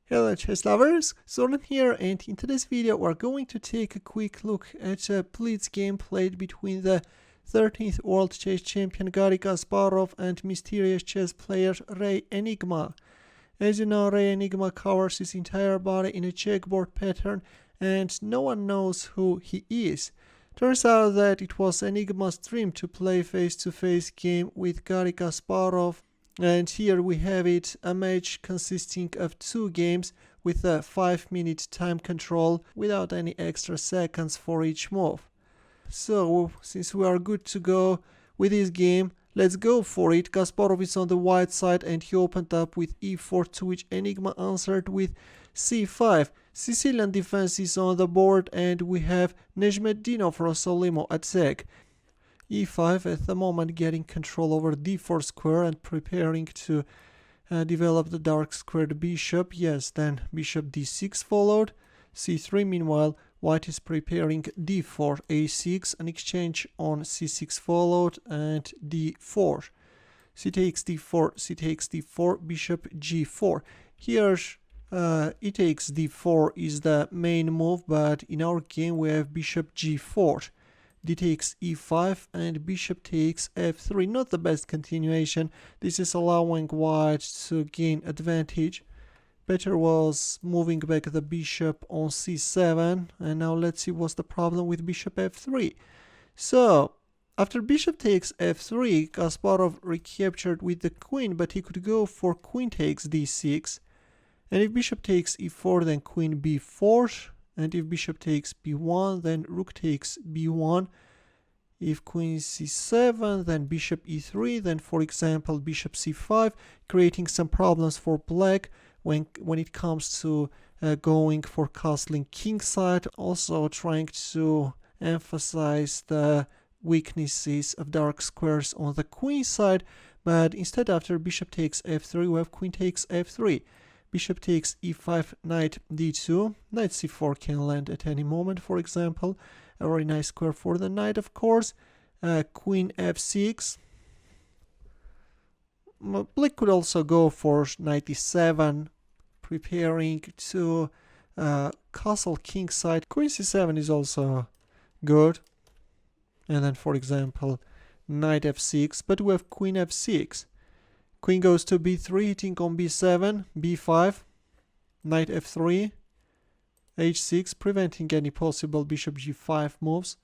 Hello chess lovers, Zoran here, and in today's video we're going to take a quick look at a blitz game played between the 13th World Chess Champion Garry Kasparov and mysterious chess player Rey Enigma. As you know, Rey Enigma covers his entire body in a checkerboard pattern and no one knows who he is. Turns out that it was Enigma's dream to play face-to-face game with Garry Kasparov. And here we have it, a match consisting of 2 games with a 5-minute time control without any extra seconds for each move. So, since we are good to go with this game, let's go for it. Kasparov is on the white side and he opened up with e4, to which Enigma answered with c5. Sicilian defense is on the board and we have Nyezhmetdinov-Rossolimo attack. e5 at the moment getting control over d4 square and preparing to develop the dark squared bishop. Yes, then bishop d6 followed, c3. Meanwhile, white is preparing d4, a6, an exchange on c6 followed, and d4. c takes d4, c takes d4, bishop g4. Here e takes d4 is the main move, but in our game we have bishop g4. D takes e5 and bishop takes f3. Not the best continuation. This is allowing white to gain advantage. Better was moving back the bishop on c7. And now let's see what's the problem with bishop f3. So, after bishop takes f3, Kasparov recaptured with the queen, but he could go for queen takes d6. And if bishop takes e4, then queen b4. And if bishop takes b1, then rook takes b1. If queen c7, then bishop e3, then for example bishop c5, creating some problems for black when it comes to going for castling kingside, also trying to emphasize the weaknesses of dark squares on the queen side. But instead, after bishop takes f3, we have queen takes f3. Bishop takes e5, knight d2, knight c4 can land at any moment, for example. A very nice square for the knight, of course. Queen f6. Black could also go for knight e7, preparing to castle kingside. Queen c7 is also good. And then, for example, knight f6, but we have queen f6. Queen goes to b3, hitting on b7, b5, knight f3, h6, preventing any possible bishop g5 moves.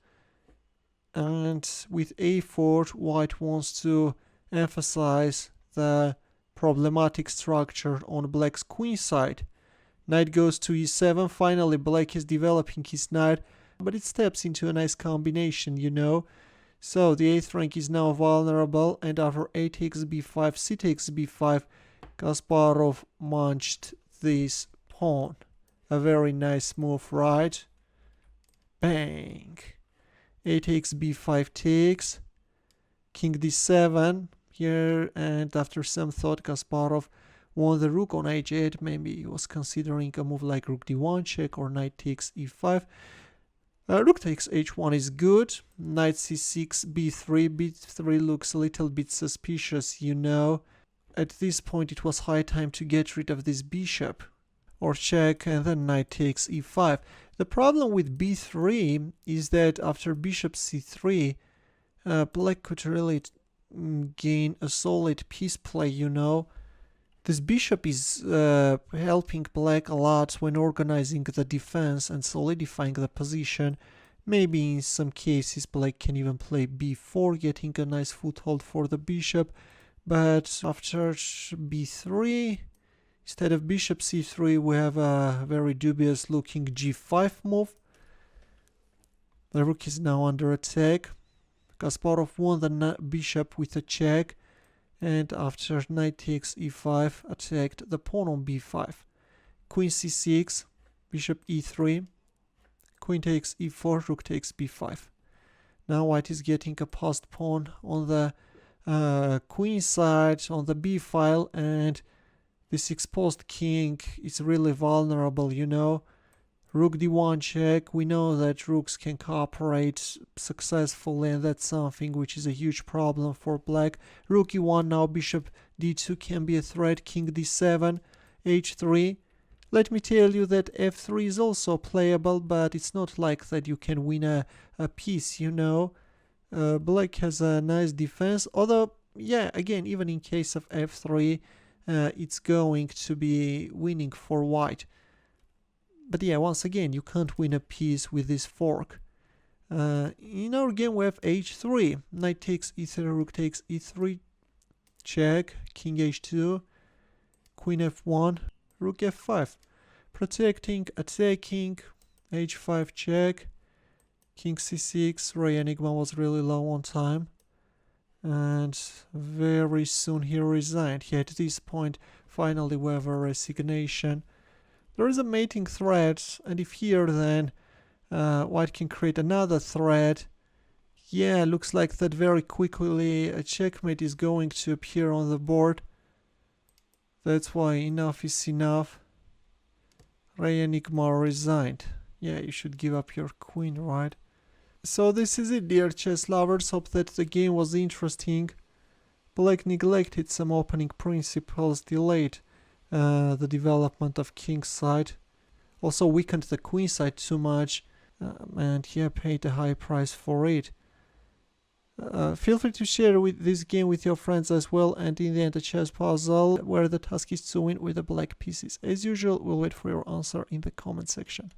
And with a4, white wants to emphasize the problematic structure on black's queen side. Knight goes to e7, finally black is developing his knight, but it steps into a nice combination, you know. So the 8th rank is now vulnerable, and after a takes b5, c takes b5, Kasparov munched this pawn. A very nice move, right? Bang! a takes b5 takes, king d7 here, and after some thought Kasparov won the rook on h8. Maybe he was considering a move like rook d1 check or knight takes e5. Rook takes h1 is good. Knight c6, b3. b3 looks a little bit suspicious, you know. At this point it was high time to get rid of this bishop. Or check, and then knight takes e5. The problem with b3 is that after bishop c3, black could really gain a solid piece play, you know. This bishop is helping black a lot when organizing the defense and solidifying the position. Maybe in some cases black can even play b4, getting a nice foothold for the bishop. But after b3, instead of bishop c3, we have a very dubious looking g5 move. The rook is now under attack. Kasparov won the bishop with a check. And after knight takes e5, attacked the pawn on b5. Queen c6, bishop e3, queen takes e4, rook takes b5. Now white is getting a passed pawn on the queen side, on the b file, and this exposed king is really vulnerable, you know. Rook d1 check. We know that rooks can cooperate successfully, and that's something which is a huge problem for black. Rook e1, now bishop d2 can be a threat. King d7, h3. Let me tell you that f3 is also playable, but it's not like that you can win a piece, you know. Black has a nice defense, although, yeah, again, even in case of f3, it's going to be winning for white. But yeah, once again, you can't win a piece with this fork. In our game we have h3, knight takes e3, rook takes e3, check, king h2, queen f1, rook f5, protecting, attacking, h5 check, king c6. Rey Enigma was really low on time, and very soon he resigned. At this point, finally we have a resignation. There is a mating thread, and if here, then white can create another thread. Yeah, looks like that very quickly a checkmate is going to appear on the board. That's why enough is enough. Rey Enigma resigned. Yeah, you should give up your queen, right? So this is it, dear chess lovers. Hope that the game was interesting. Black neglected some opening principles, delayed the development of king's side, also weakened the queen side too much, and he paid a high price for it. Feel free to share this game with your friends as well, and in the end a chess puzzle where the task is to win with the black pieces. As usual, we'll wait for your answer in the comment section.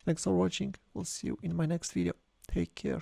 Thanks for watching. We'll see you in my next video. Take care.